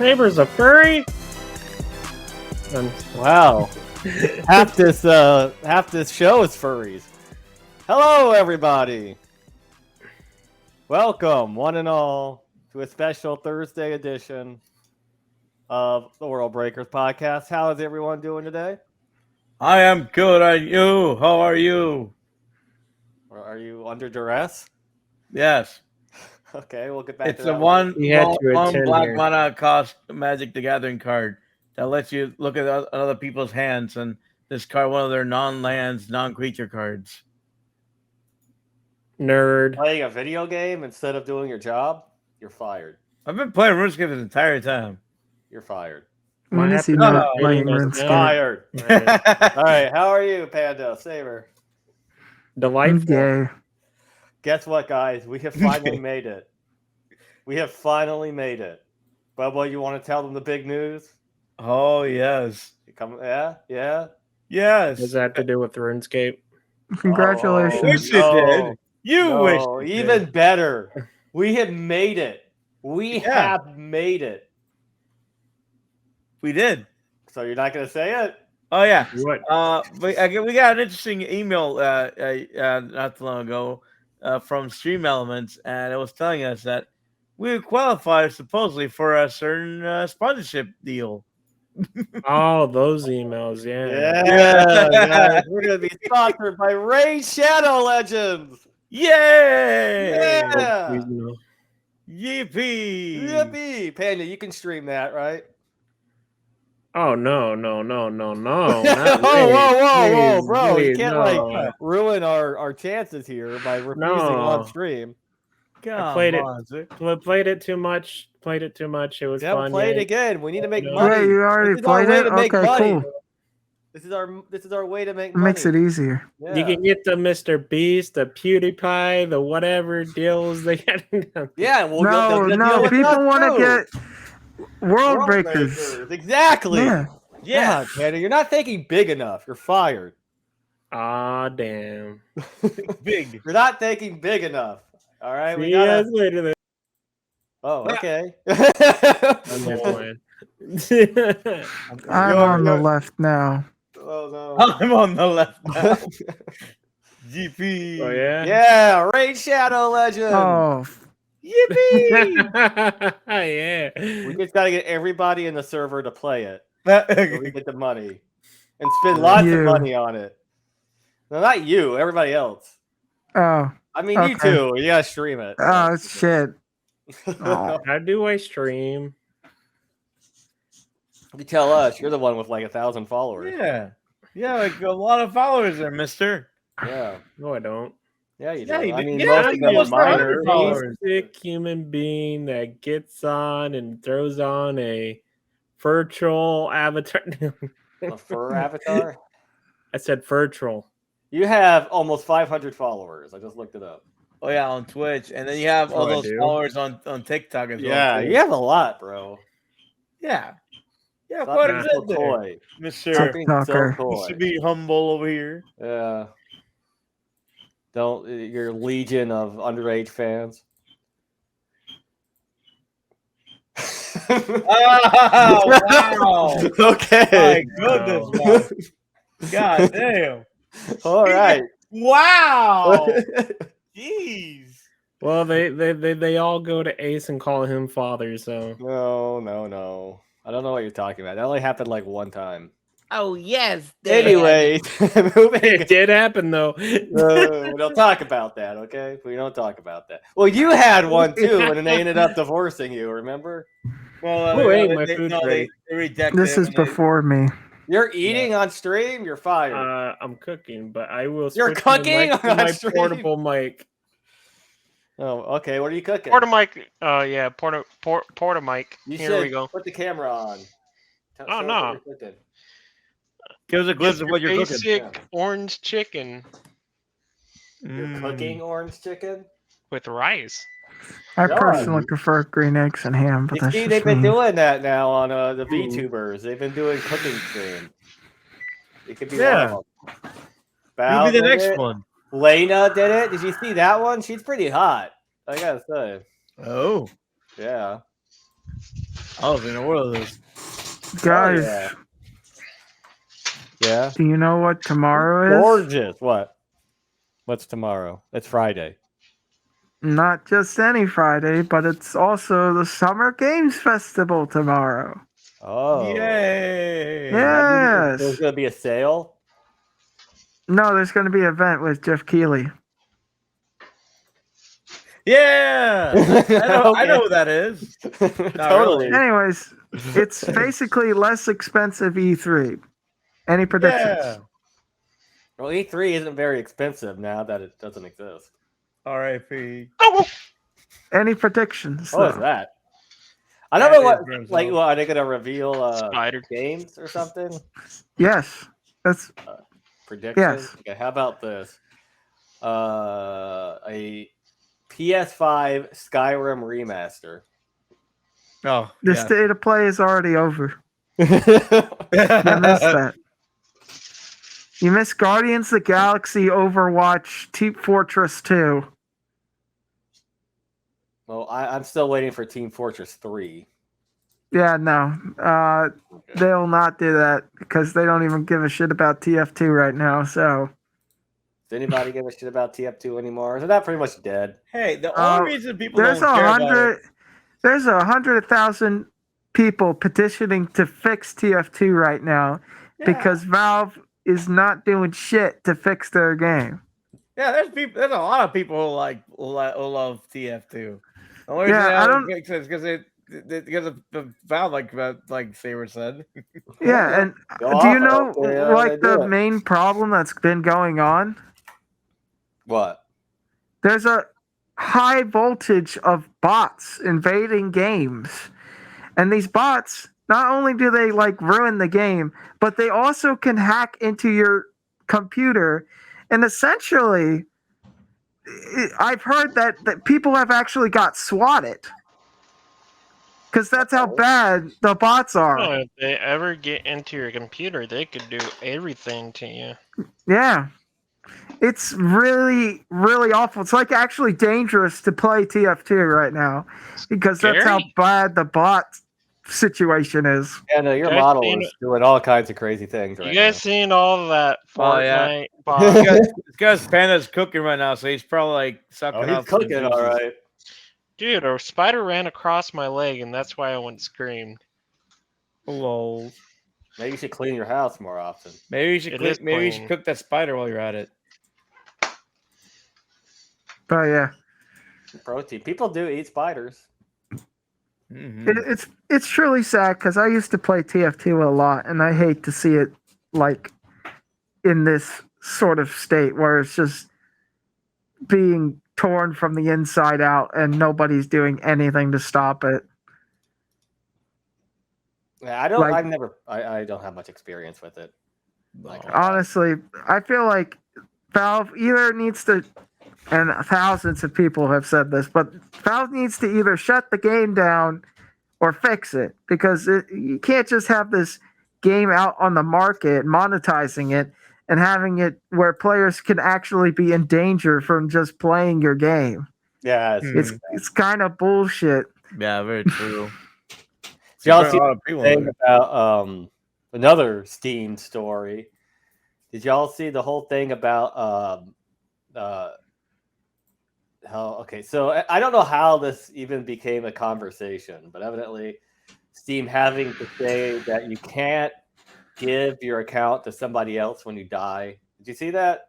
Saber's a furry? Wow. half this show is furries. Hello, everybody. Welcome, one and all, to a special Thursday edition of the World Breakers podcast. How is everyone doing today? I am good. Are you? How are you? Or are you under duress? Yes. Okay, we'll get back It's to the that. one attend Black here. Mana cost Magic the Gathering card that lets you look at other people's hands and discard one of their non-lands, non-creature cards. Nerd. Playing a video game instead of doing your job, you're fired. I've been playing RuneScape this entire time. You're fired. What When is he happened not to playing Phantos RuneScape? now? Fired. Right. All right, how are you, Panda Saber? I'm Delightful. gay. Guess what, guys? We have finally made it. We have finally made it. Bubba, you want to tell them the big news? Oh, yes. You come, yeah. Yes. What does that have to do with RuneScape? Congratulations. Wish you did. You wish you even did. better. We have made it. We Yeah. have made it. We did. So you're not going to say it? Oh, yeah. What? We got an interesting email not too long ago from Stream Elements, and it was telling us that we would qualify supposedly for a certain sponsorship deal. Oh, those emails, yeah. Yeah. Guys, we're going to be sponsored by Raid Shadow Legends. Yay! Yeah. Please, no. Yippee! Yippee. Panda, you can stream that, right? Oh, no. Whoa, Not whoa, please, bro. You please, can't, no. ruin our chances here by refusing on stream. I played it too much. It was Yeah, fun. play it yeah. again. We need to make No. money. Wait, you already This is our played way it? to make Okay, money. cool. This is our way to make It makes money. it easier. Yeah. You can get the Mr. Beast, the PewDiePie, the whatever deals they got. Yeah, well, No, people want to get World Breakers. Exactly. Yeah. Yeah, Tanner, you're not thinking big enough. You're fired. Aw, damn. Big. You're not thinking big enough. All right, we See gotta. you guys later then. Oh, okay. I'm just playing. I'm on the left now. Oh no. I'm on the left now. GP. Oh, yeah? Yeah, Raid Shadow Legend. Oh, Yippee! Yeah. We just gotta get everybody in the server to play it. That- So we get the money and spend lots of You. money on it. No, not you. Everybody else. oh, I mean, you Okay. too. You gotta stream it. oh, shit. Oh. How do I stream? You tell us. You're the one with like 1,000 followers. yeah, like a lot of followers there, mister. Yeah. No, I don't. Yeah, you do. Yeah, you I do. mean, Yeah, most of you them are almost 100 minors. followers. Basic human being that gets on and throws on a virtual avatar. A fur avatar. I said virtual. You have almost 500 followers. I just looked it up. Oh yeah, on Twitch, and then you have all Oh, I those do. followers on TikTok as well. Yeah, too. you have a lot, bro. yeah, Stop quite a being bit so there, coy. Mister. Stop being so TikToker. coy. Should be humble over here. Yeah. Don't your legion of underage fans. Oh wow! Okay. My goodness, man. God damn! All right. Wow! Jeez. Well, they all go to Ace and call him father. So No. I don't know what you're talking about. That only happened like one time. Oh yes. Anyway, moving. it did happen though. We don't talk about that, okay? We don't talk about that. Well, you had one too, and then they ended up divorcing you. Remember? Well, Ooh, hey, my food's ready. they rejected This him is and they- before me. You're eating on stream. You're fired. I'm cooking, but I will. You're switch my cooking mic to on my stream? portable mic. Oh, okay. What are you cooking? Porta mic. Yeah, porta mic. You Here should we go. put the camera on. Oh, Show us no. what you're cooking. Give us a glimpse of what you're cooking. Basic Yeah. orange chicken You're cooking orange chicken. with rice. I God. personally prefer green eggs and ham, but You that's see, just they've been me. doing that now on the VTubers. They've been doing cooking stream. It could be Yeah. one of them. You'll Val be the did next it. one. Lena did it. Did you see that one? She's pretty hot. I gotta say. Oh. Yeah. I was in the world of this. Guys, yeah. Yeah. do you know what tomorrow is? Gorgeous. What? What's tomorrow? It's Friday. Not just any Friday, but it's also the Summer Games Festival tomorrow. Oh. Yay! Yes. There's going to be a sale? No, there's going to be an event with Jeff Keighley. Yeah! I know who that is. Totally. Anyways, it's basically less expensive E3. Any predictions? Yeah. Well, E3 isn't very expensive now that it doesn't exist. R.I.P. Any predictions? What is though? that? I don't know what. Grim's Like, Law. what, are they going to reveal Spider. games or something? Yes. That's Predictions? Yes. Okay, how about this? A PS5 Skyrim remaster. Oh, the yeah. state of play is already over. Oh, You missed that. You missed Guardians of the Galaxy, Overwatch, Team Fortress 2. Well, I'm still waiting for Team Fortress 3. Yeah, no. They'll not do that because they don't even give a shit about TF2 right now. So Does anybody give a shit about TF2 anymore? Is that pretty much dead? Hey, the Uh, only reason people there's don't care about it. there's 100,000 people petitioning to fix TF2 right now because Valve is not doing shit to fix their game. Yeah, there's a lot of people who love TF2. The only reason Yeah, they I haven't don't- fixed it is because of the Valve, like Saber said. Yeah, and Go do you off, know they like do the it. main problem that's been going on? What? There's a high voltage of bots invading games. And these bots, not only do they like ruin the game, but they also can hack into your computer. And essentially, I've heard that people have actually got swatted. Because that's how bad the bots are. Oh, if they ever get into your computer, they could do everything to you. Yeah. It's really, really awful. It's like actually dangerous to play TF2 right now. Because that's how Scary. bad the bot situation is. Yeah, no, your Guys model seen is doing all kinds of crazy things right You guys seen all that Oh, yeah. Fortnite This bot? guy's Panda's cooking right now, so he's probably like now. sucking Oh, he's up some cooking juices. all right. Dude, a spider ran across my leg, and that's why I went and screamed. Lol. Maybe you should clean your house more often. Maybe you should It is maybe you should clean. cook that spider while you're at it. But yeah. Protein. People do eat spiders. Mhm. It's truly sad because I used to play TF2 a lot, and I hate to see it like in this sort of state where it's just being torn from the inside out, and nobody's doing anything to stop it. Yeah, I don't. Like- I've never. I don't have much experience with it. Like, Honestly, I feel like Valve either needs to, and thousands of people have said this, but Valve needs to either shut the game down or fix it because you can't just have this game out on the market, monetizing it, and having it where players can actually be in danger from just playing your game. yeah. It's kind of bullshit. Yeah, very true. Did y'all There's see a lot of people thing there. about another Steam story? Did y'all see the whole thing about how? Okay, so I don't know how this even became a conversation, but evidently Steam having to say that you can't give your account to somebody else when you die. Did you see that?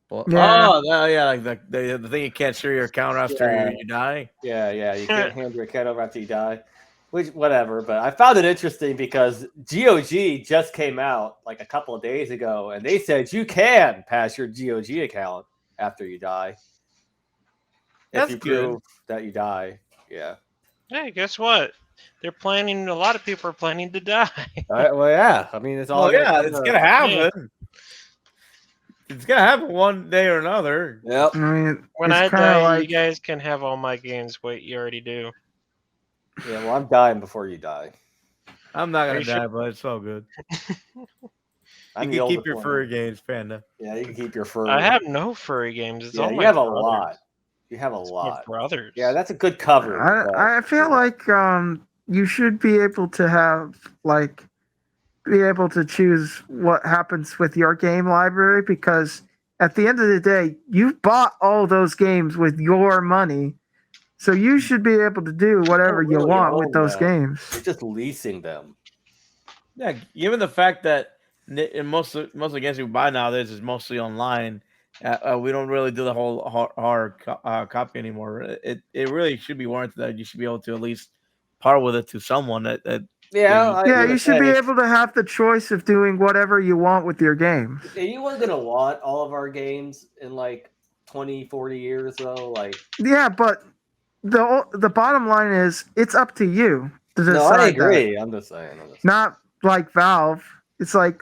Well, Yeah. Oh, no, yeah, like the thing you can't share your account after Yeah. you die. Yeah, you can't hand your account over after you die. Which, whatever, but I found it interesting because GOG just came out like a couple of days ago, and they said you can pass your GOG account after you die. That's if you good. prove that you die. Yeah. Hey, guess what? They're planning. A lot of people are planning to die. Well, yeah. I mean, it's all. Oh yeah, it's gonna happen. It's gonna happen one day or another. Yep. I mean, When it's I kinda die, like, you guys can have all my games. Wait, you already do. Yeah. Well, I'm dying before you die. I'm not Are gonna you die, but it's all good. I'm You the can keep oldest your one. furry games, Panda. Yeah, you can keep your fur. I have no furry games. It's Yeah, all you my have a brothers. lot. You have a It's my lot. brothers. Yeah, that's a good cover. I feel like you should be able to have be able to choose what happens with your game library, because at the end of the day, you've bought all those games with your money. So you should be able to do whatever you really want with own those them. games. You're just leasing them. Yeah, given the fact that in most of the games we buy nowadays is mostly online, we don't really do the whole hard copy anymore. It really should be warranted that you should be able to at least part with it to someone that Yeah, Yeah, you should be able to have the choice of doing whatever you want with your games. Are you gonna want all of our games in like 20, 40 years though? Like, Yeah, but the bottom line is it's up to you to decide. no, I that. agree. I'm just saying. Not like Valve. It's like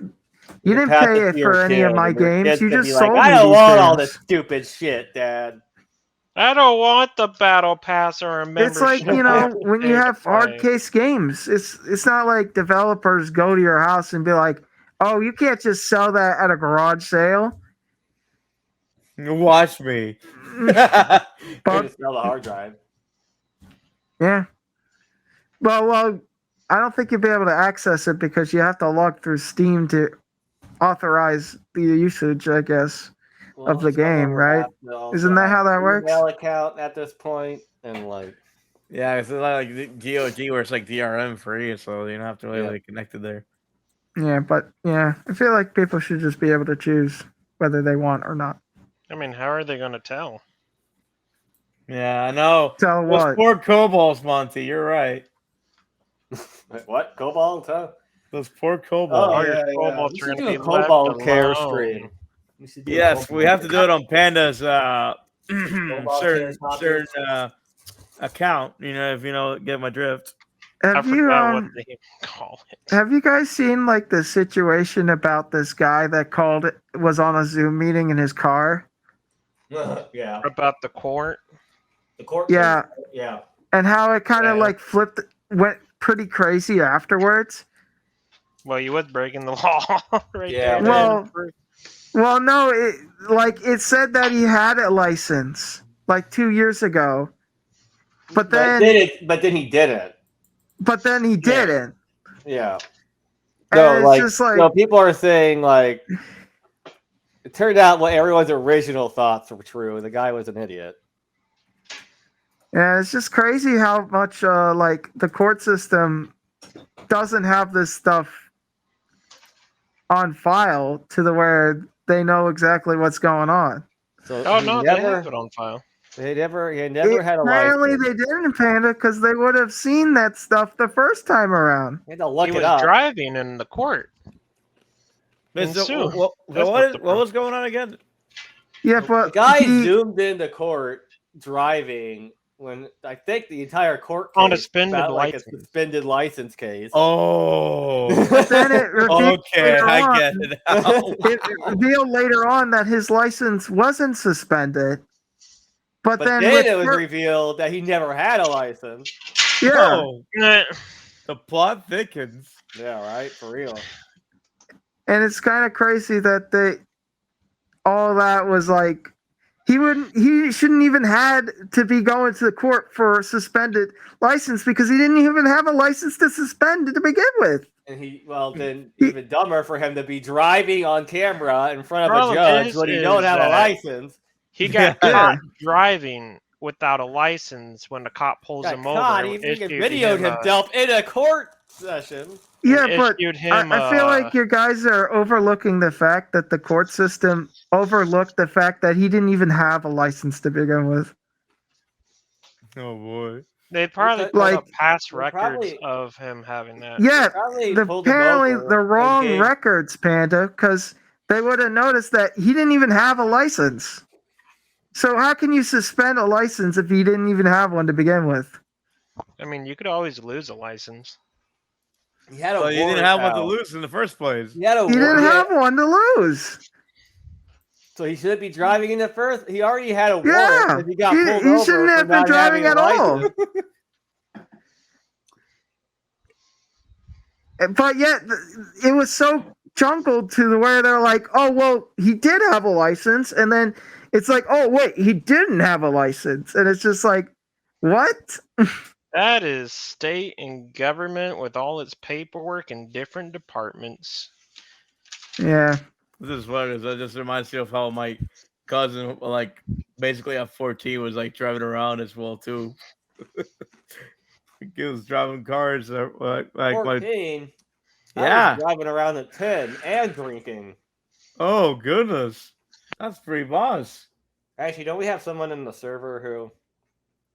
you didn't pass pay it it to your for any kid, of my and your games. kid's You gonna just be like, sold I me don't these want all games. this stupid shit, Dad. I don't want the battle pass or a membership. It's like, you know, when you have hard case games, it's not like developers go to your house and be like, "Oh, you can't just sell that at a garage sale." watch me. But But just sell the hard drive. yeah, well, I don't think you'll be able to access it because you have to log through Steam to authorize the usage, I guess. Of the someone game, will right? have to also Isn't that have how that an works? email account at this point, and like, Yeah, it's not like GOG where it's like DRM free, so you don't have to really Yeah. like connect it there. Yeah, but yeah, I feel like people should just be able to choose whether they want or not. I mean, how are they going to tell? Yeah, I know. Tell Those what? poor kobolds, Monty. You're right. wait, what? Cobalt? Huh? Those poor Oh, kobolds. your yeah. kobolds We are should gonna do be a Cobalt left care alone. stream. We should do a Yes, we Cobalt have to do care- it on Panda's Cobalt certain care topics. account. You know, if you know, get my drift. I Have you forgot what they call it. have you guys seen like the situation about this guy that was on a Zoom meeting in his car? yeah. About the court. The court. Yeah. case? Yeah. And how it kind of Yeah. like went pretty crazy afterwards? Well, you was breaking the law right Yeah, there. Well, Well, no, it said that he had a license like 2 years ago. But then But then he didn't. he didn't. Yeah. And No, it's like, just like no, people are saying like it turned out what everyone's original thoughts were true. The guy was an idiot. yeah, it's just crazy how much like the court system doesn't have this stuff on file to the where they know exactly what's going on. So Oh he no, they never, have it on file. he never had a Apparently license. they didn't, Panda, because they would have seen that stuff the first time around. He had to look He it was up. driving in the court. But so, soon. what That's what the was going on again? Yeah, The but guy he- zoomed into court driving when I think the entire court On a case suspended about, like a license. suspended license case. Oh, then it revealed okay, later I on- get it now. it revealed later on that his license wasn't suspended. But, But then, then with it was fir- revealed that he never had a license. yeah, Oh, Eh, the plot thickens. Yeah, right, for real. and it's kind of crazy that all that was like he shouldn't even had to be going to the court for a suspended license because he didn't even have a license to suspend it to begin with. And then even dumber for him to be driving on camera in front of a Problem judge is- when he don't is have a that- license. He got Yeah. caught driving without a license when the cop pulls Got him caught. over. He and freaking issued videoed him, himself in a court session. Yeah, but issued him, I feel like you guys are overlooking the fact that the court system overlooked the fact that he didn't even have a license to begin with. Oh boy. they probably Like- pulled up past they records probably- of him having that. Yeah, Probably pulled him apparently over the and wrong gave- records, Panda, because they would have noticed that he didn't even have a license. So how can you suspend a license if he didn't even have one to begin with? I mean, you could always lose a license. He had a Well, you didn't warrant have one to out. lose in the first place. He had a He didn't warrant. have one to lose. So he should be driving in the first. He already had a warrant. Yeah, because he got he pulled shouldn't over have for been not driving having a at all. license. But yet, it was so jungled to the where they're like, oh, well, he did have a license. And then it's like, oh, wait, he didn't have a license. And it's just like, what? That is state and government with all its paperwork and different departments. Yeah. This is funny. That just reminds me of how my cousin, like, basically at 14, was like driving around as well too. He was driving cars, like my 14. I yeah. was driving around at 10 and drinking. Oh goodness, that's pretty boss. Actually, don't we have someone in the server who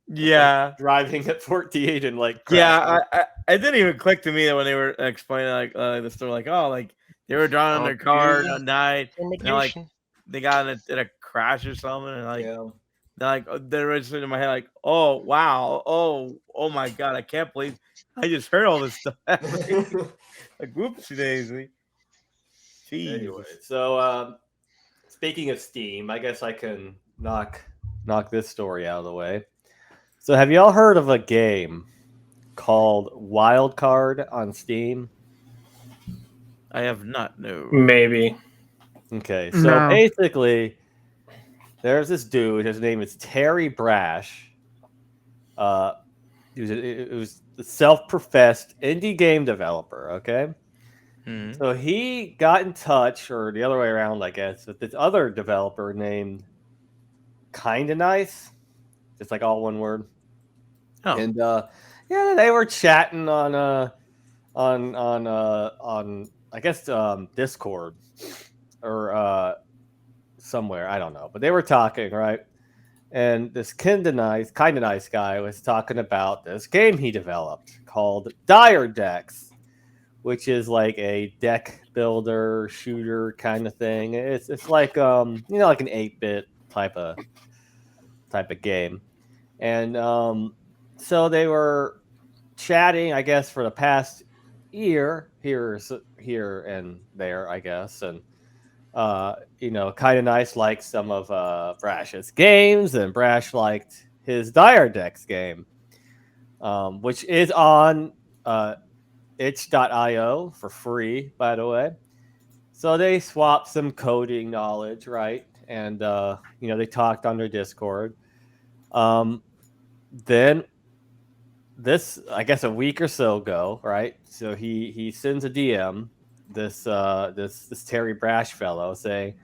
Yeah, driving at 48 and like yeah. crashing? It didn't even click to me that when they were explaining like the story, like oh, like they were driving Oh, their car dude. at night, and like Intimidation. they got in a crash or something, and like Yeah. they're like they're registered in my head, like oh wow, oh my god, I can't believe I just heard all this stuff. Like whoopsie daisy. Jeez. Anyway, so speaking of Steam, I guess I can knock this story out of the way. So, have y'all heard of a game called Wildcard on Steam? I have not no. Maybe. Okay, so No. basically, there's this dude. His name is Terry Brash. It was a self-professed indie game developer. Okay. Mhm. So he got in touch, or the other way around, I guess, with this other developer named Kinda Nice, just like all one word. Oh. And yeah, they were chatting on I guess Discord or somewhere, I don't know, but they were talking, right? And this kinda nice guy was talking about this game he developed called Dire Decks, which is like a deck builder shooter kind of thing. It's like like an 8-bit type of game. And so they were chatting, I guess, for the past year here and there, I guess. And Kinda Nice liked some of Brash's games, and Brash liked his Dire Decks game, which is on itch.io for free, by the way. So they swapped some coding knowledge, right? And they talked on their Discord. Then this, I guess, a week or so ago, right? So he sends a DM, this Terry Brash fellow, saying,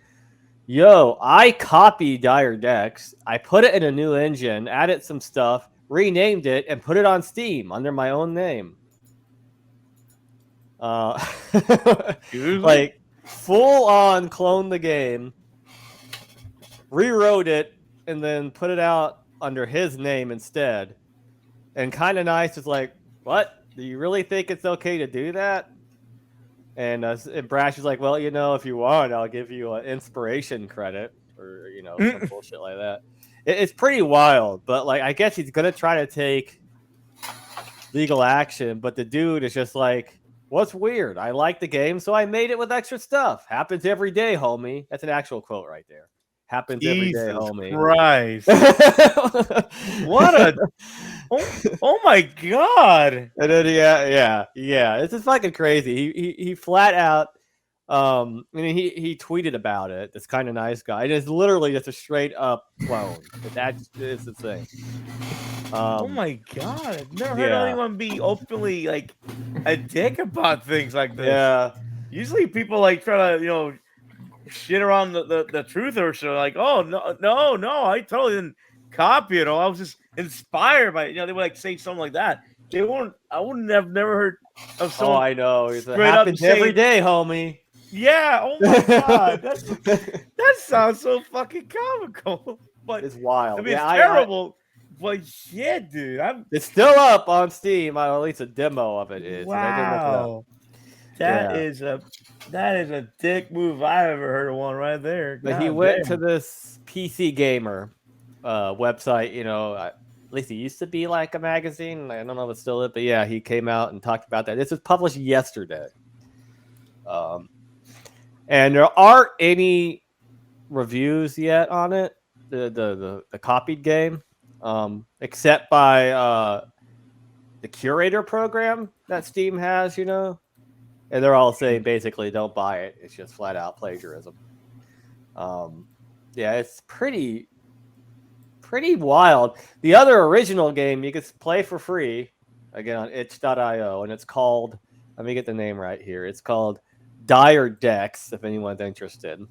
"Yo, I copied Dire Decks. I put it in a new engine, added some stuff, renamed it, and put it on Steam under my own name." Like full on clone the game, rewrote it, and then put it out under his name instead. And Kinda Nice is like, "What? Do you really think it's okay to do that?" And Brash is like, "Well, if you want, I'll give you an inspiration credit or some bullshit like that." It's pretty wild, but like I guess he's gonna try to take legal action, but the dude is just like, "What's weird? I like the game, so I made it with extra stuff. Happens every day, homie." That's an actual quote right there. Happens every day, Jesus homie. Christ. What a oh my god. And then yeah. This is fucking crazy. He flat out he tweeted about it. This Kinda Nice guy. It is literally just a straight up clone. That is the thing. Oh my god. I've never heard yeah. anyone be openly like a dick about things like this. Yeah. Usually people like try to, shit around the truth or so, like, oh no, I totally didn't copy it all. I was just inspired by it. They would like say something like that. I wouldn't have never heard of someone. Oh, I know. It straight up happens every saying- day, homie. Yeah, oh my god. That sounds so fucking comical. But It's wild. I mean, yeah, it's terrible. But shit, dude. It's still up on Steam. Or at least a demo of it is. Wow. That is a dick move I ever heard of one right there. But he went to this PC Gamer website, at least it used to be like a magazine. I don't know if it's still it, but yeah, he came out and talked about that. This was published yesterday. And there aren't any reviews yet on it, the copied game, except by the curator program that Steam has, and they're all saying basically don't buy it. It's just flat out plagiarism. Yeah, it's pretty pretty wild. The other original game you can play for free, again on itch.io, and it's called, let me get the name right here. It's called Dire Decks, if anyone's interested.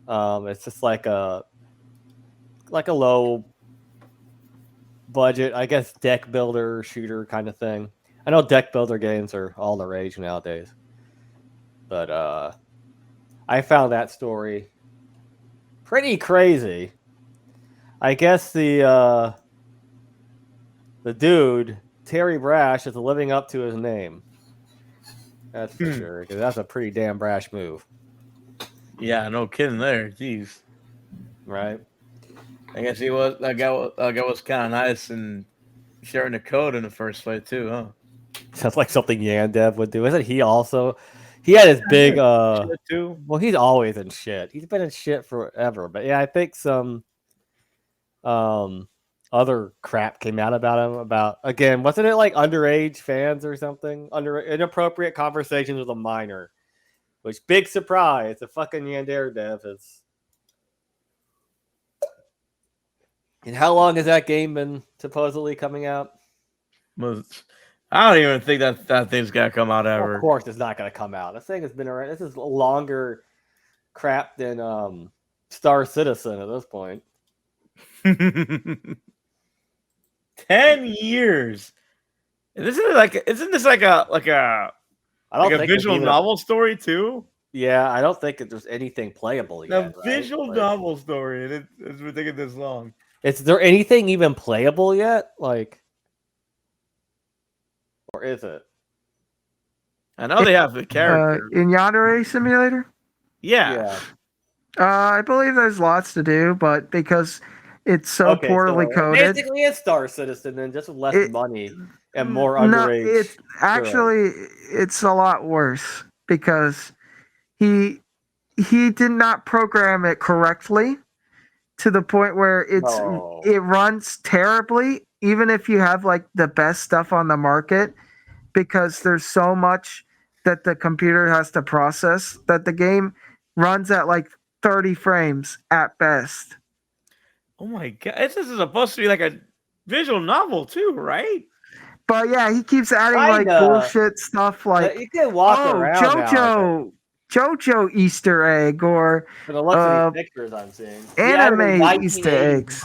It's just like a low budget, I guess, deck builder shooter kind of thing. I know deck builder games are all the rage nowadays, but I found that story pretty crazy. I guess the dude Terry Brash is living up to his name. That's for sure, because that's a pretty damn brash move, Yeah, no kidding there. Jeez. right? I guess he was that guy. That guy was kind of nice and sharing the code in the first place too, huh? Sounds like something Yandev would do. Isn't he also? He had his big. Shit, too. Well, he's always in shit. He's been in shit forever. But yeah, I think some other crap came out about him. About, again, wasn't it like underage fans or something? Inappropriate conversations with a minor. Which, big surprise, the fucking Yandere dev is. And how long has that game been supposedly coming out? I don't even think that thing's gonna come out Well, ever. of course, it's not going to come out. This thing has been around. This is longer crap than Star Citizen at this point. 10 years. Isn't this like a I don't think it's visual even- novel story too? Yeah, I don't think that there's anything playable yet. A right? visual Like, novel story, and it's been taking this long. is there anything even playable yet? Like, or is it? I know they have the character. In Yandere Simulator? Yeah. I believe there's lots to do, but because it's so Okay, poorly so coded. basically, it's Star Citizen, and just with less It- money and more No, underage. it's actually it's a lot worse because he did not program it correctly to the point where No. it runs terribly, even if you have like the best stuff on the market, because there's so much that the computer has to process that the game runs at like 30 frames at best. Oh my god! This is supposed to be like a visual novel too, right? But yeah, he keeps adding like Kinda. bullshit stuff like you can walk oh, around now. JoJo Easter egg or For the looks of these pictures I'm seeing, anime Easter eggs.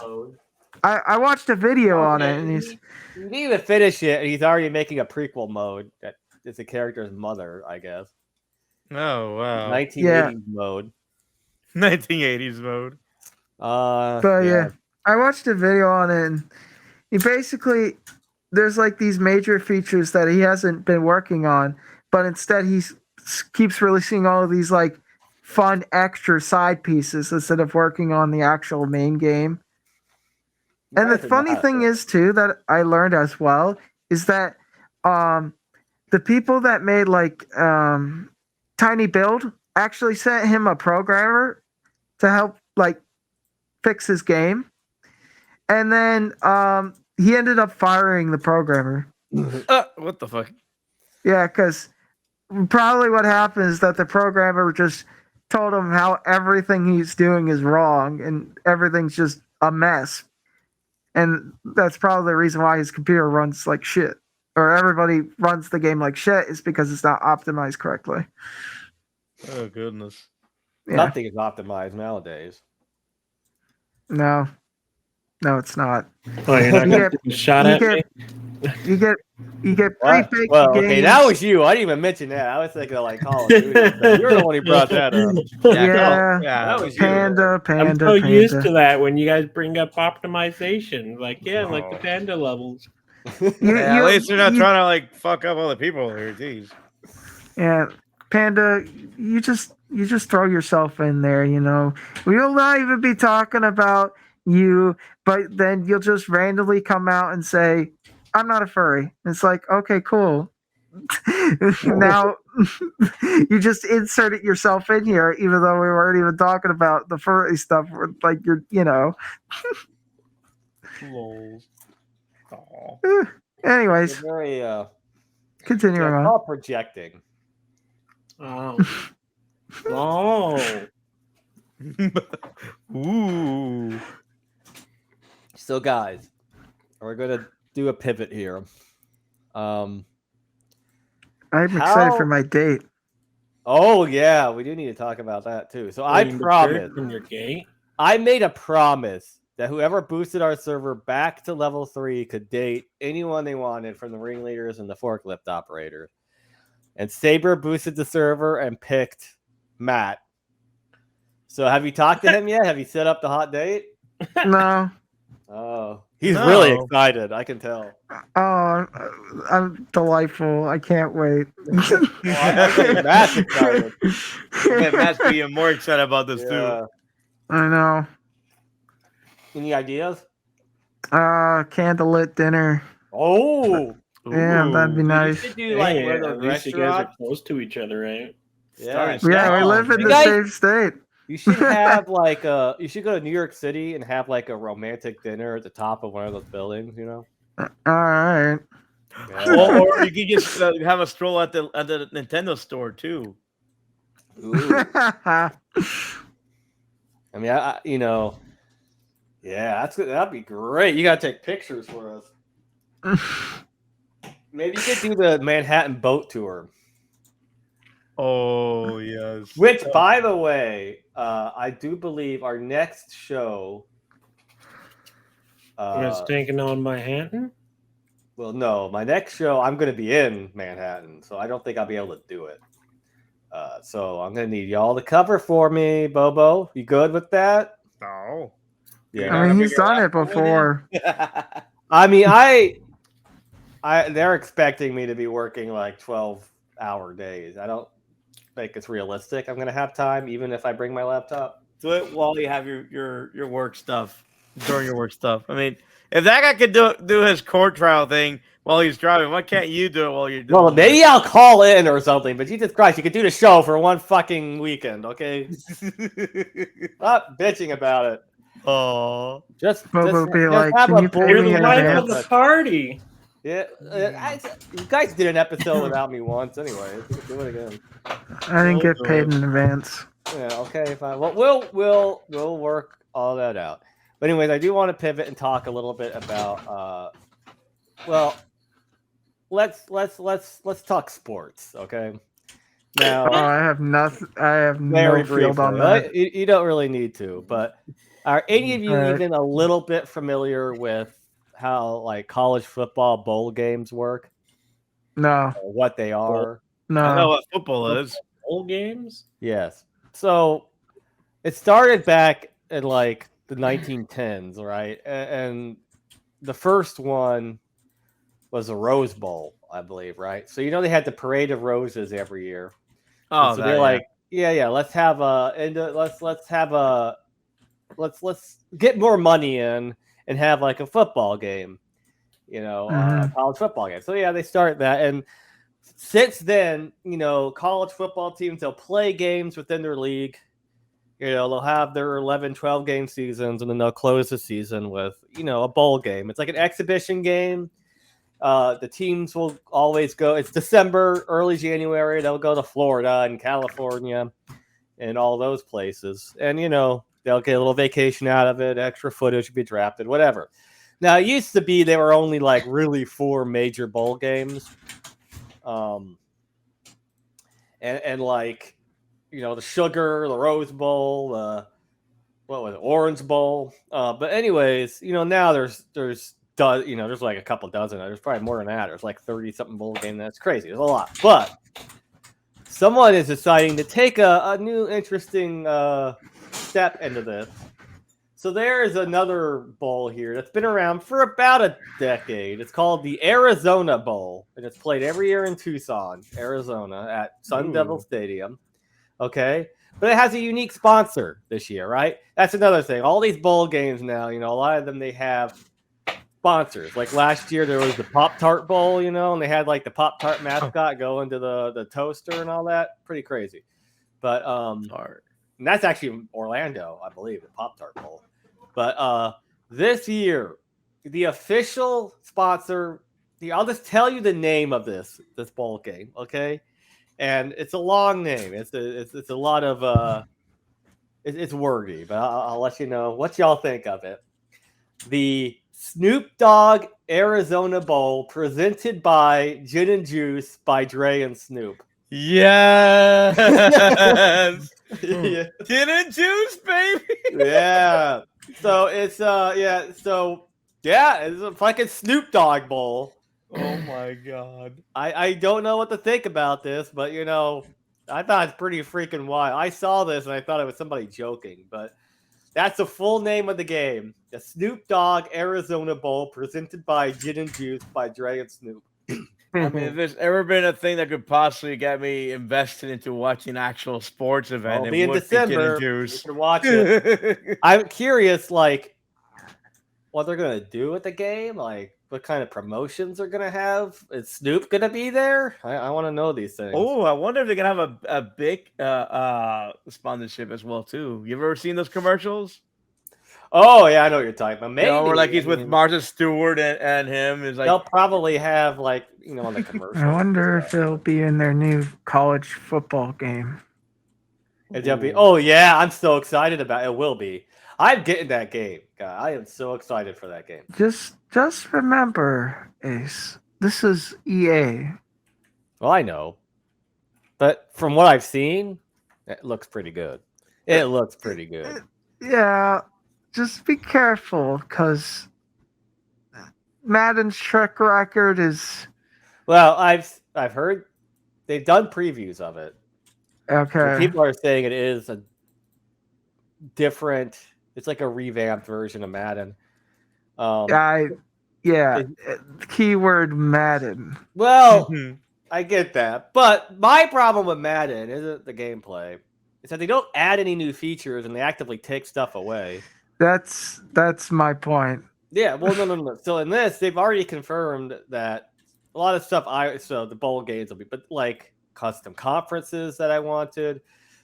I watched a video on it and he's He didn't even finish it, and he's already making a prequel mode that is the character's mother, I guess. Oh wow! 1980s mode. 1980s mode. but yeah, I watched a video on it and he basically there's like these major features that he hasn't been working on, but instead he keeps releasing all of these like fun extra side pieces instead of working on the actual main game. And the funny thing is too that I learned as well is that the people that made like Tiny Build actually sent him a programmer to help like fix his game. And then he ended up firing the programmer. What the fuck? Yeah, because probably what happened is that the programmer just told him how everything he's doing is wrong and everything's just a mess. And that's probably the reason why his computer runs like shit. Or everybody runs the game like shit is because it's not optimized correctly. Oh goodness! Yeah. Nothing is optimized nowadays. No, it's not. Oh, you're not You going get- to take a shot you at get- me? You get What? pre-baked Well, games. okay, that was you. I didn't even mention that. I was thinking of like Call of Duty. But you're the one who brought that up. Yeah. That was you. Panda. I'm so used to that when you guys bring up optimization. Like, yeah, like the Oh. panda levels. Yeah, at least you're not trying to like fuck up other people here. Jeez. Yeah, Panda, you just throw yourself in there. You know, we'll not even be talking about you, but then you'll just randomly come out and say, "I'm not a furry." It's like, okay, cool. Now you just inserted yourself in here, even though we weren't even talking about the furry stuff. Like you're, you know. Lols. Aw. Anyways, You're very continuing it's on. all projecting. Oh. Oh. Ooh. So, guys, we're gonna do a pivot here. I'm excited for my date. Oh yeah, we do need to talk about that too. So I Being promise. deterred from your gate. I made a promise that whoever boosted our server back to level 3 could date anyone they wanted from the ringleaders and the forklift operators. And Saber boosted the server and picked Matt. So have you talked to him yet? Have you set up the hot date? No. Oh, he's No. really excited. I can tell. Oh, I'm delightful. I can't wait. I think Matt's excited. Yeah, Matt's being more excited about this too. Yeah. I know. Any ideas? Candlelit dinner. Oh, Yeah, that'd be you nice. should do like Hey, one of those at least you guys restaurants. are close to each other, right? Yeah. Yeah, we live in You the guys- same state. You should have like you should go to New York City and have like a romantic dinner at the top of one of those buildings, you know? All right. Yeah. Or you could just have a stroll at the Nintendo store too. Ooh. I mean, that'd be great. You gotta take pictures for us. Maybe you could do the Manhattan boat tour. Oh yes. Which, by the way, I do believe our next show. You're stinking on Manhattan? Well, no, my next show I'm going to be in Manhattan, so I don't think I'll be able to do it. So I'm going to need y'all to cover for me, Bobo. You good with that? No. Yeah. I mean, he's done it before. I mean, they're expecting me to be working like 12-hour days. I don't think it's realistic. I'm going to have time, even if I bring my laptop. Do it while you have your work stuff during your work stuff. I mean, if that guy could do his court trial thing while he's driving, why can't you do it while you're doing? Well, maybe I'll call in or something. But Jesus Christ, you could do the show for one fucking weekend, okay? Stop bitching about it. Oh, Just Bobo be just like, have "Can a you pay board You're me the in life advance?" of the party. Yeah, you guys did an episode without me once, anyway. We can do it again. I didn't get paid in advance. Yeah, okay, fine. Well, we'll work all that out. But anyways, I do want to pivot and talk a little bit about. Well, let's talk sports, okay? Now, Oh, I have nothing. I have very no field on briefly, that. you don't really need to, but are any of you Alright. even a little bit familiar with how like college football bowl games work, No, or what they are? I know no. what football is. Bowl games? Yes. So it started back in like the 1910s, right? And the first one was a Rose Bowl, I believe, right? So they had the Parade of Roses every year. Oh, And so they're like, yeah, let's have let's get more money in and have like a football game, Mhm. college football game. So yeah, they start that, and since then, college football teams, they'll play games within their league. They'll have their 11, 12 game seasons, and then they'll close the season with, a bowl game. It's like an exhibition game. The teams will always go. It's December, early January. They'll go to Florida and California and all those places. And, they'll get a little vacation out of it. Extra footage will be drafted, whatever. Now, it used to be there were only like really 4 major bowl games. And like, the Sugar, the Rose Bowl, what was it, Orange Bowl. But anyways, now there's like a couple dozen. There's probably more than that. There's like 30 something bowl game. That's crazy. There's a lot. But someone is deciding to take a new interesting step into this. So there is another bowl here that's been around for about a decade. It's called the Arizona Bowl, and it's played every year in Tucson, Arizona, at Sun Devil Stadium. Okay, but it has a unique sponsor this year, right? That's another thing. All these bowl games now, a lot of them, they have sponsors. Like last year, there was the Pop-Tart Bowl, and they had like the Pop-Tart mascot go into the toaster and all that. Pretty crazy. But and that's actually Orlando, I believe, the Pop-Tart Bowl. But this year, the official sponsor, I'll just tell you the name of this bowl game, okay? And it's a long name. It's a lot of it's wordy, but I'll let you know what y'all think of it. the Snoop Dogg Arizona Bowl presented by Gin and Juice by Dre and Snoop. Yes. Yeah. Gin and juice, baby. Yeah. So it's it's a fucking Snoop Dogg Bowl. Oh my god. I don't know what to think about this, but I thought it's pretty freaking wild. I saw this and I thought it was somebody joking, but that's the full name of the game. The Snoop Dogg Arizona Bowl presented by Gin and Juice by Dre and Snoop. I mean, if there's ever been a thing that could possibly get me invested into watching an actual sports event, It'll it be in would December. Be Gin and You Juice. should watch it. I'm curious, like, what they're gonna do with the game, like what kind of promotions they're gonna have. Is Snoop gonna be there? I want to know these things. Oh, I wonder if they can have a big sponsorship as well too. You ever seen those commercials? Oh yeah, I know what you're talking about. Maybe Where like he's I with mean, Martha Stewart and him is like they'll probably have like on the commercial. I wonder if it'll be in their new college football game. It'll be. Oh yeah, I'm so excited about it. It will be. I'm getting that game. God, I am so excited for that game. Just remember, Ace, this is EA. Well, I know, but from what I've seen, it looks pretty good. It looks pretty good. Yeah, just be careful because Madden's track record is Well, I've heard they've done previews of it. okay. So people are saying it is a different. It's like a revamped version of Madden. Keyword Madden. Well, I get that, but my problem with Madden isn't the gameplay. It's that they don't add any new features and they actively take stuff away. That's my point. Yeah, well, no. So in this, they've already confirmed that a lot of stuff. So the bowl games will be, but like custom conferences that I wanted.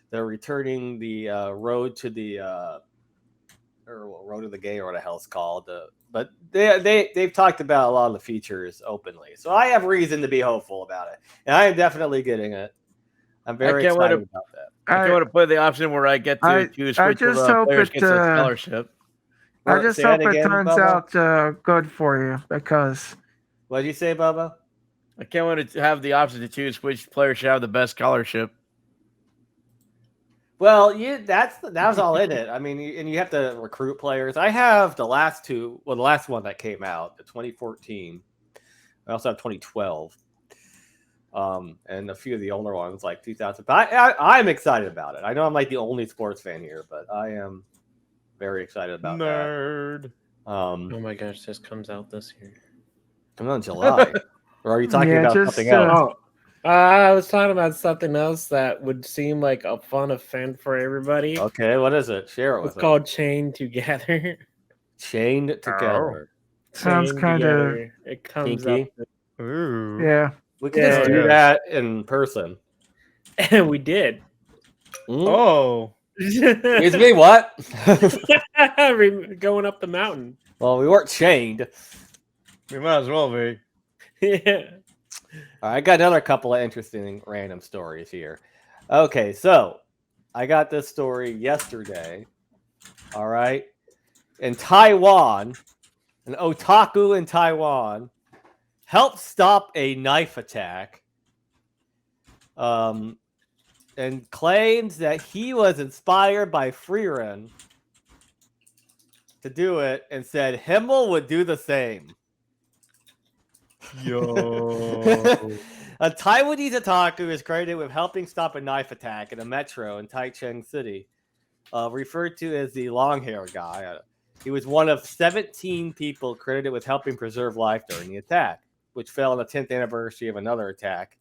They're returning the road to the road to the game or what the hell it's called. But they've talked about a lot of the features openly, so I have reason to be hopeful about it, and I am definitely getting it. I'm very excited about that. I want to play the option where I get to choose which just hope players it, gets a scholarship. I just Say hope that it again, turns Bubba? out good for you because What did you say, Bubba? I can't wait to have the option to choose which player should have the best scholarship. Well, that was all in it. I mean, and you have to recruit players. I have the last two. Well, the last one that came out, the 2014. I also have 2012, and a few of the older ones like 2000. But I'm excited about it. I know I'm like the only sports fan here, but I am very excited about Nerd. that. Oh my gosh, this comes out this year. Come on, July. Or are you talking Yeah, about just, something else? I was talking about something else that would seem like a fun event for everybody. Okay, what is it? Share it with It's us. called Chained Together. Chained Together. sounds Chained kind of Together. It comes kinky. up. Ooh. yeah. We can just do Yeah. that in person. And we did. Mm? Oh. Excuse me, what? Going up the mountain. Well, we weren't chained. We might as well be. Yeah. All right, I got another couple of interesting random stories here. Okay, so I got this story yesterday. All right. In Taiwan, an otaku in Taiwan helped stop a knife attack and claims that he was inspired by Frieren to do it and said Himmel would do the same. Yo. A Taiwanese otaku is credited with helping stop a knife attack in a metro in Taichung City, referred to as the long hair guy. He was one of 17 people credited with helping preserve life during the attack, which fell on the 10th anniversary of another attack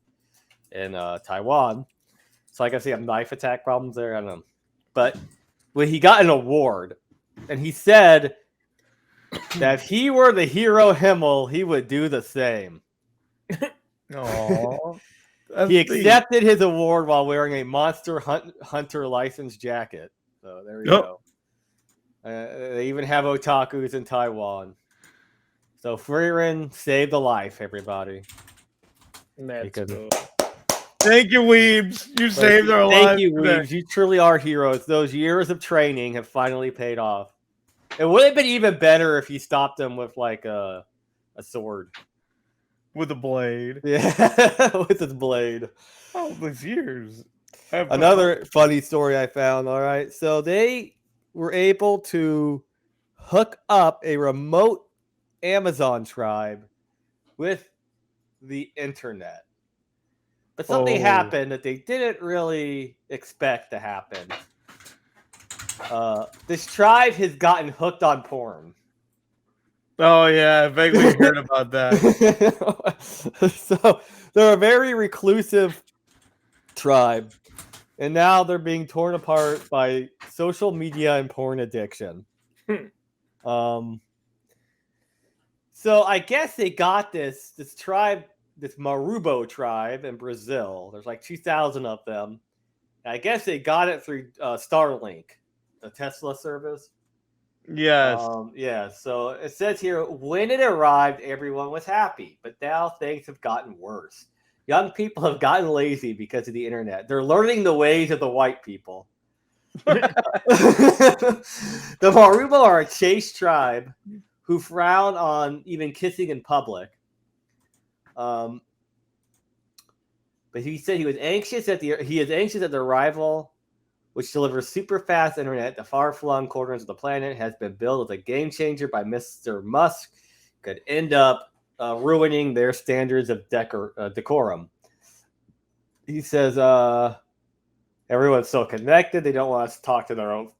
in Taiwan. So I guess they have knife attack problems there. I don't know. But when he got an award, and he said that if he were the hero Himmel, he would do the same. Aww. He accepted his award while wearing a Monster Hunter licensed jacket. So there you go. They even have otakus in Taiwan. So Frieren saved a life, everybody. That's Because- cool. Thank you, Weebs. You saved our lives. Thank you, today. Weebs. You truly are heroes. Those years of training have finally paid off. It would have been even better if he stopped him with like a sword. With a blade. Yeah, with his blade. Oh, these years. Another funny story I found. All right, so they were able to hook up a remote Amazon tribe with the internet, but something happened that they didn't really expect to happen. This tribe has gotten hooked on porn. Oh yeah, I vaguely heard about that. So they're a very reclusive tribe, and now they're being torn apart by social media and porn addiction. So I guess they got this tribe, this Marubo tribe in Brazil. There's like 2,000 of them. And I guess they got it through Starlink, the Tesla service. Yes. Yeah. So it says here, when it arrived, everyone was happy, but now things have gotten worse. Young people have gotten lazy because of the internet. They're learning the ways of the white people. The Marubo are a chaste tribe who frown on even kissing in public. But he said he is anxious at the rival, which delivers super fast internet to far-flung corners of the planet, has been billed as a game changer by Mr. Musk, could end up ruining their standards of decorum. He says everyone's so connected, they don't want us to talk to their own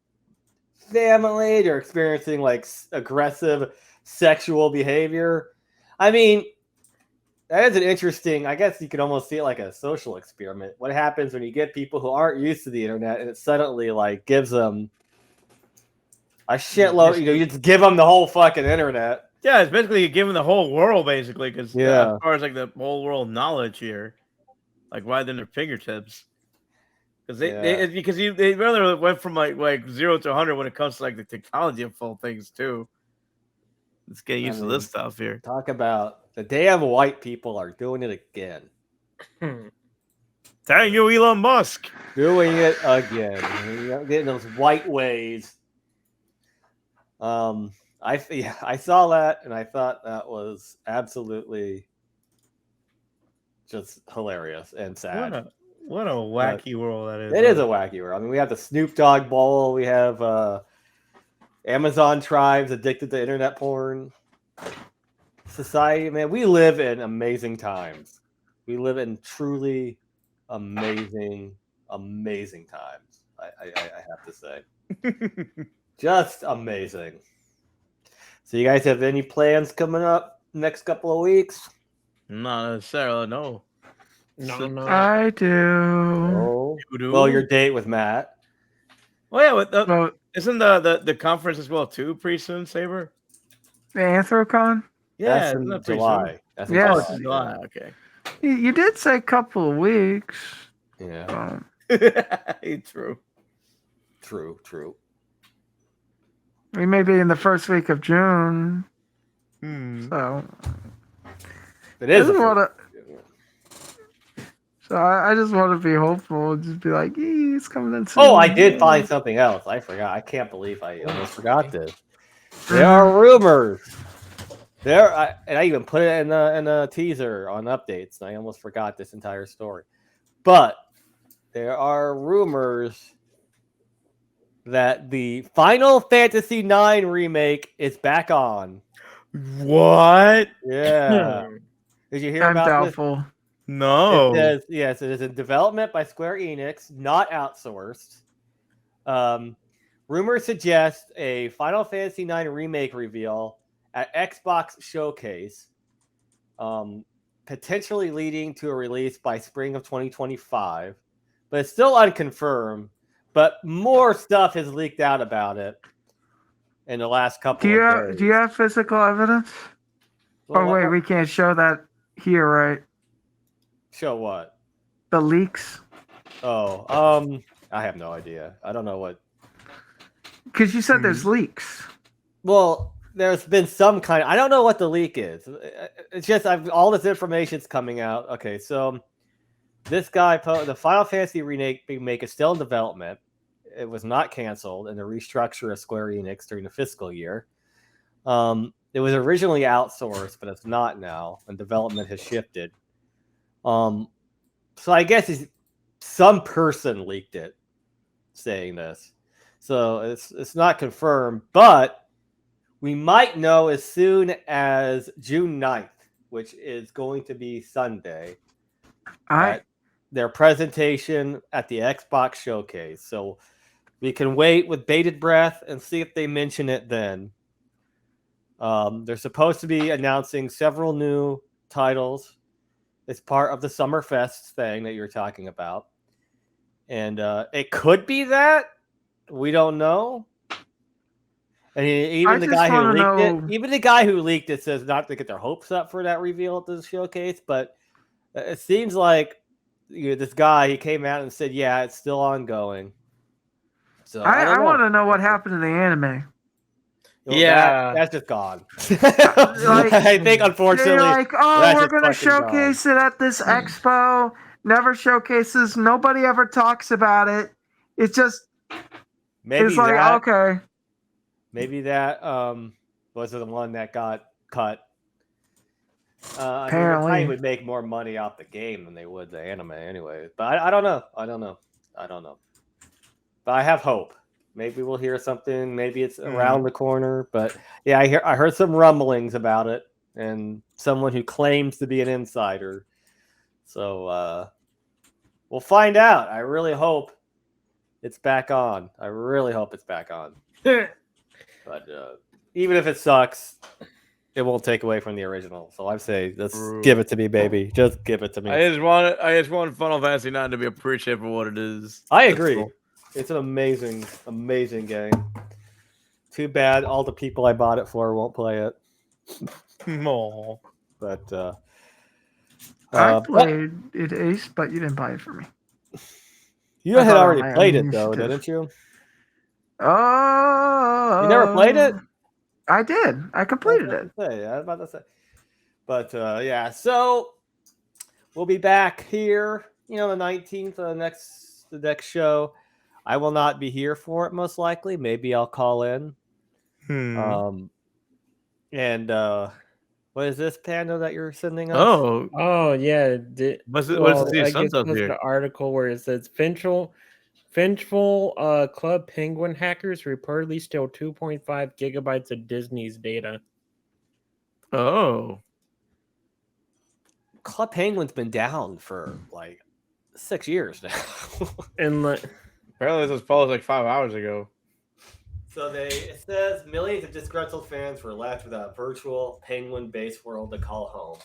family. They're experiencing like aggressive sexual behavior. I mean, that is an interesting, I guess you could almost see it like a social experiment. What happens when you get people who aren't used to the internet and it suddenly like gives them a shitload, you just give them the whole fucking internet. Yeah, it's basically giving the whole world, basically, because Yeah. as far as like the whole world knowledge here, like right in their fingertips. Because they rather went from like 0 to 100 when it comes to like the technology of full things too. Let's get used to this stuff here. Talk about the damn white people are doing it again. Thank you, Elon Musk. Doing it again. Getting those white ways. I saw that and I thought that was absolutely just hilarious and sad. What a wacky world that is. It is a wacky world. I mean, we have the Snoop Dogg Bowl. We have Amazon tribes addicted to internet porn. Society, man, we live in amazing times. We live in truly amazing times. I have to say. Just amazing. So you guys have any plans coming up next couple of weeks? Not necessarily, no. No. I do. Oh. Well, your date with Matt. Oh yeah, isn't the conference as well too pretty soon, Saber? The Anthrocon? Yeah, that's isn't in that pretty July. soon? That's in Yes. July. Okay. You did say a couple of weeks. Yeah. True. We may be in the first week of June. So It is. I just want to be hopeful and just be like, it's coming in soon. Oh, I did find something else. I forgot. I can't believe I almost forgot this. There are rumors. And I even put it in a teaser on updates. And I almost forgot this entire story. But there are rumors that the Final Fantasy IX remake is back on. What? Yeah. Did you hear I'm about doubtful. this? No. It says, yes, it is in development by Square Enix, not outsourced. Rumors suggest a Final Fantasy IX remake reveal at Xbox Showcase, potentially leading to a release by spring of 2025. But it's still unconfirmed. But more stuff has leaked out about it in the last couple of days. Do you have physical evidence? Well, wait, we can't show that here, right? Show what? The leaks. Oh, I have no idea. I don't know what. Because you said there's leaks. Well, there's been some kind. I don't know what the leak is. It's just all this information's coming out. Okay, so this guy, the Final Fantasy remake is still in development. it was not canceled in the restructure of Square Enix during the fiscal year. It was originally outsourced, but it's not now, and development has shifted. So I guess some person leaked it, saying this. So it's not confirmed, but we might know as soon as June 9th, which is going to be Sunday, at their presentation at the Xbox Showcase. So we can wait with bated breath and see if they mention it then. They're supposed to be announcing several new titles. It's part of the Summerfest thing that you're talking about. And it could be that. We don't know. And even the guy who leaked it says not to get their hopes up for that reveal at the showcase, but it seems like this guy, he came out and said, yeah, it's still ongoing. So I want to know what happened to the anime. Well, Yeah. that's just gone. I think, unfortunately, They're like, oh, that's we're just going to fucking showcase it at this expo. Never showcases. Nobody ever talks about it. It's just, maybe it's like, that, okay. maybe that was the one that got cut. Apparently. I mean, would make more money off the game than they would the anime anyway. But I don't know. I don't know. But I have hope. Maybe we'll hear something. Maybe it's around the corner. But yeah, I heard some rumblings about it, and someone who claims to be an insider. So we'll find out. I really hope it's back on. But even if it sucks, it won't take away from the original. So I say, let's give it to me, baby. Just give it to me. I just want Final Fantasy IX to be appreciated for what it is. I That's agree. cool. It's an amazing, amazing game. Too bad all the people I bought it for won't play it. Aw. But I played it, Ace, but you didn't buy it for me. you I had thought already I played it used though, to. didn't you? Oh. You never played it? I did. I completed it. I was about to say. But yeah, so we'll be back here, the 19th, the next show. I will not be here for it, most likely. Maybe I'll call in. And what is this, Panda, that you're sending us? Oh yeah. What's it I see guess Sun's it up was here? the article where it says Vengeful Club Penguin hackers reportedly steal 2.5 gigabytes of Disney's data. Oh. Club Penguin's been down for like 6 years now. And Apparently this was published like 5 hours ago. So it says millions of disgruntled fans were left without a virtual Penguin-based world to call home.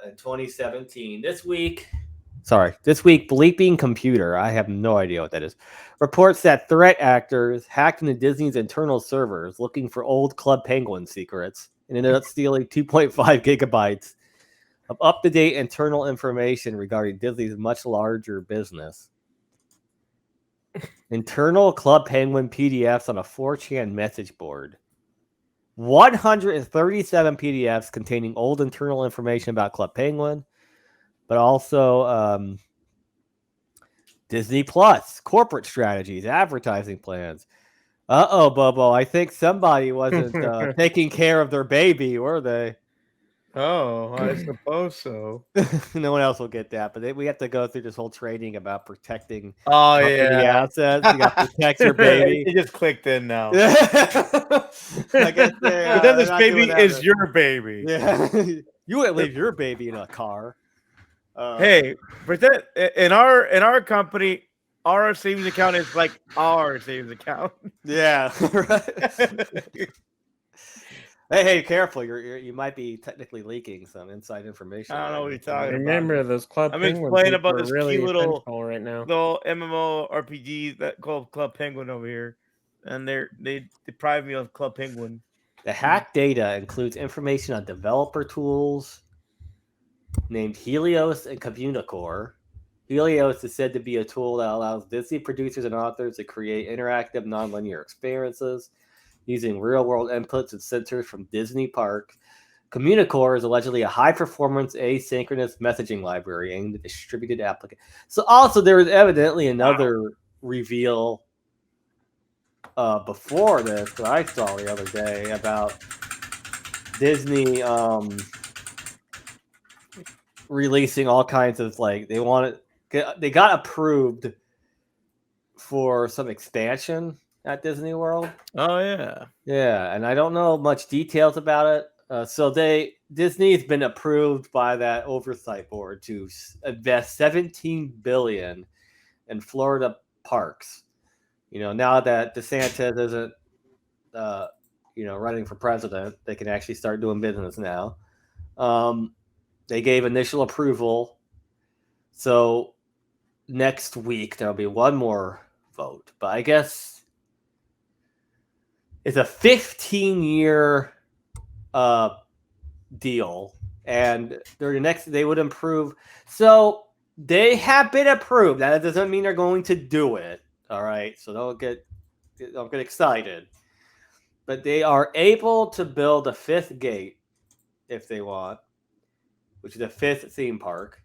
In 2017, this week, Bleeping Computer, I have no idea what that is, reports that threat actors hacked into Disney's internal servers looking for old Club Penguin secrets and ended up stealing 2.5 gigabytes of up-to-date internal information regarding Disney's much larger business. Internal Club Penguin PDFs on a 4chan message board. 137 PDFs containing old internal information about Club Penguin, but also Disney Plus, corporate strategies, advertising plans. Bobo, I think somebody wasn't taking care of their baby, were they? Oh, I suppose so. No one else will get that, but we have to go through this whole training about protecting Oh company assets. You got to protect your baby. It just clicked in now. I guess But then this baby is your baby. Yeah, you wouldn't leave your baby in a car. Hey, but that in our company, our savings account is like our savings account. Yeah. Right. Hey, careful! You might be technically leaking some inside information. I don't know what you're talking about. remember those Club I'm Penguin explaining people about are this really cute little- essential right now. Little MMO RPG that called Club Penguin over here, and they deprived me of Club Penguin. The hack data includes information on developer tools named Helios and Communicore. Helios is said to be a tool that allows Disney producers and authors to create interactive, nonlinear experiences using real-world inputs and sensors from Disney Park. Communicore is allegedly a high-performance asynchronous messaging library aimed at distributed applications. So also there was evidently another reveal before this that I saw the other day about Disney releasing all kinds of they got approved for some expansion at Disney World. Oh yeah. Yeah, and I don't know much details about it. So Disney's been approved by that oversight board to invest $17 billion in Florida parks. Now that DeSantis isn't, running for president, they can actually start doing business now. They gave initial approval. So next week there'll be one more vote, but I guess it's a 15-year deal, and they would improve. So they have been approved. Now, that doesn't mean they're going to do it. All right, so don't get excited. But they are able to build a fifth gate if they want, which is a fifth theme park,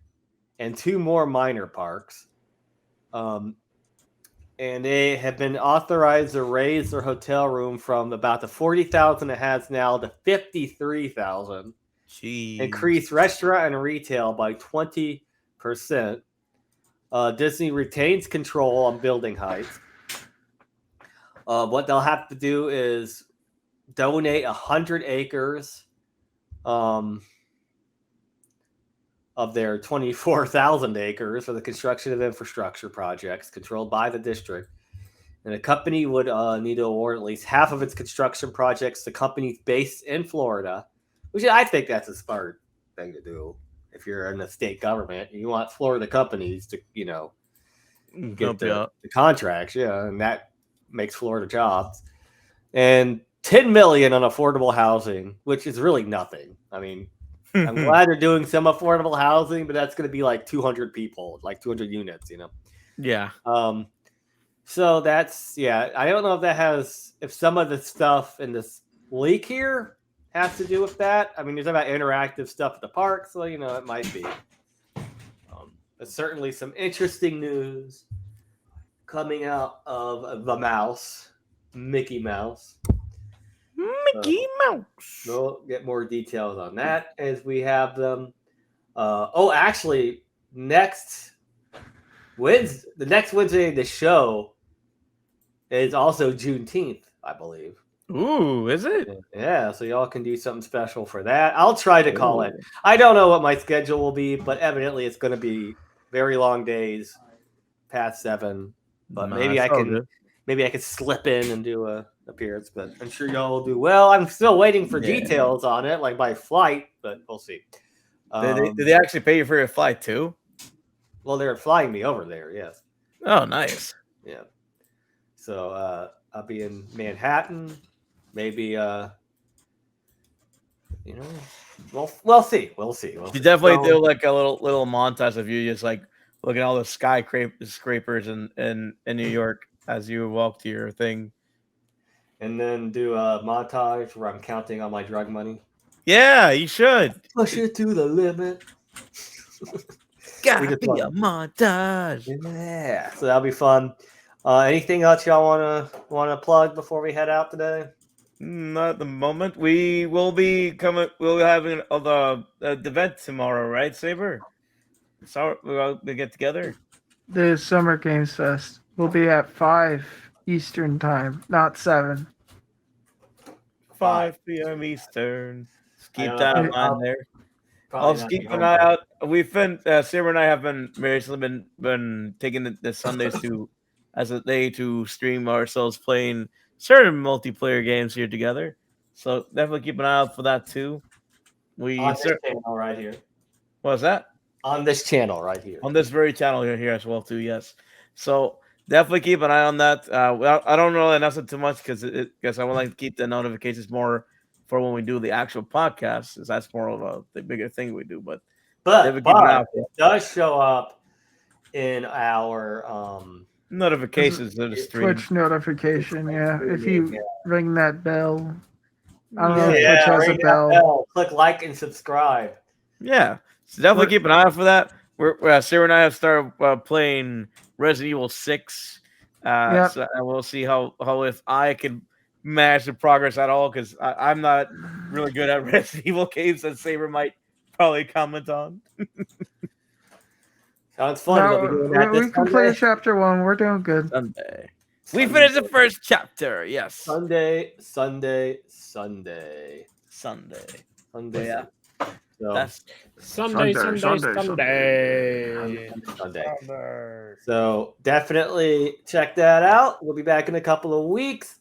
and two more minor parks. And they have been authorized to raise their hotel room from about the 40,000 it has now to 53,000. Jeez. Increase restaurant and retail by 20%. Disney retains control on building heights. What they'll have to do is donate 100 acres of their 24,000 acres for the construction of infrastructure projects controlled by the district. And the company would need to award at least half of its construction projects to companies based in Florida, which I think that's a smart thing to do. If you're in the state government, you want Florida companies to, get the contracts. Yeah, and that makes Florida jobs. And $10 million on affordable housing, which is really nothing. I mean, I'm glad they're doing some affordable housing, but that's going to be like 200 people, like 200 units, Yeah. So that's, I don't know if some of the stuff in this leak here has to do with that. I mean, there's about interactive stuff at the park, so, it might be. But certainly some interesting news coming out of the mouse, Mickey Mouse. Mickey Mouse. We'll get more details on that as we have them. Actually, the next Wednesday, the show is also Juneteenth, I believe. Ooh, is it? Yeah, so y'all can do something special for that. I'll try to call it. I don't know what my schedule will be, but evidently it's going to be very long days, past 7. But maybe I can slip in and do a appearance, but I'm sure y'all will do well. I'm still waiting for details on it, like by flight, but we'll see. Did they actually pay you for your flight too? Well, they're flying me over there, yes. Oh, nice. Yeah. So I'll be in Manhattan. Maybe we'll see. We'll see. You definitely do like a little montage of you just like looking at all the skyscrapers in New York as you walk to your thing. And then do a montage where I'm counting on my drug money. Yeah, you should. Push it to the limit. Gotta be a montage. Yeah, so that'll be fun. Anything else y'all wanna plug before we head out today? Not at the moment. We will be coming. We'll be having the event tomorrow, right, Saber? So we'll get together. The Summer Games Fest will be at 5 Eastern time, not 7. 5 p.m. Eastern. Just keep that in mind there. Probably I'll just keep an eye out. We've been Saber and I have recently been taking the Sundays as a day to stream ourselves playing certain multiplayer games here together. So definitely keep an eye out for that too. On this channel right here. What was that? On this channel right here. On this very channel here as well too. Yes. So definitely keep an eye on that. I don't really announce it too much because I would like to keep the notifications more for when we do the actual podcast, because that's more of the bigger thing we do. But it does show up in our notifications of the stream. Twitch notification, yeah. If you ring that bell. I don't know if Twitch has a bell. Click like and subscribe. Yeah. So definitely keep an eye out for that. Sarah and I have started playing Resident Evil 6 Yep. So and we'll see how if I can manage to progress at all, because I'm not really good at Resident Evil games, that Saber might probably comment on. Sounds fun. We'll be doing that we this completed Sunday. chapter 1. We're doing good. Sunday. We finished the first chapter. Yes. Sunday. Sunday. Yeah. So, That's Sunday. Sunday. So definitely check that out. We'll be back in a couple of weeks.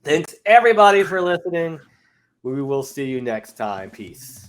Thanks everybody for listening. We will see you next time. Peace.